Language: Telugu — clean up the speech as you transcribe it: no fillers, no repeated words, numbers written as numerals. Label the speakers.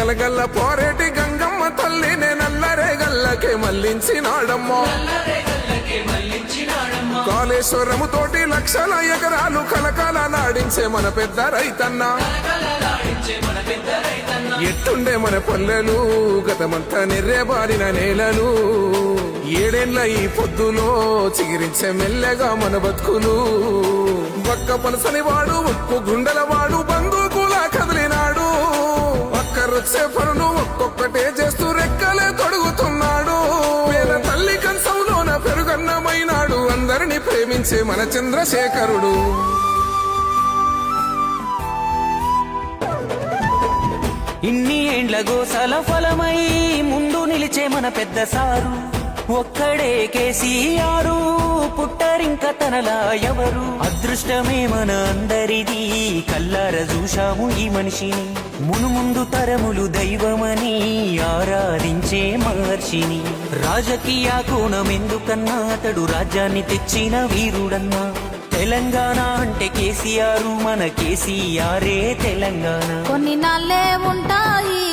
Speaker 1: గలగల్ల పోరేటి గంగమ్మ తల్లినే నల్లరే గల్లకే మళ్ళించినాడమ్మో కాళేశ్వరము తోటి లక్షల ఎకరాలు కలకాల నాడించే మన పెద్ద రైతన్న ఎట్టుండే మన పల్లెలు గతమంతా నిర్రేబారిన నేలలు ఏడేళ్ల ఈ పొద్దులో చిగిరించే మెల్లగా మన బతుకులు ఒక్క పనసని వాడు ఒక్కు గుండెల వాడు బంధుకులా కదిలినాడు ఒక్కరొచ్చే పనులు ఒక్కొక్కటే చేస్తూ రెక్కలే తొడుగుతున్నాడు పేద తల్లి కంచంలోన పెరుగన్నమైనాడు అందరినీ ప్రేమించే మన చంద్రశేఖరుడు
Speaker 2: ఇన్ని ఏండ్ల గోసల ఫలమై ముందు నిలిచే మన పెద్ద సారు ఒక్కడే కేసీఆర్ పుట్టరింక తనలా ఎవరు అదృష్టమే మన అందరిది కల్లార చూశాము ఈ మనిషిని మునుముందు తరములు దైవమని ఆరాధించే మహర్షిని రాజకీయ కోణం ఎందుకన్నా అతడు రాజ్యాన్ని తెచ్చిన వీరుడన్నా తెలంగాణ అంటే కేసీఆర్ మన కేసీఆరే తెలంగాణ
Speaker 3: కొన్ని నాళ్ళే ఉంటాయి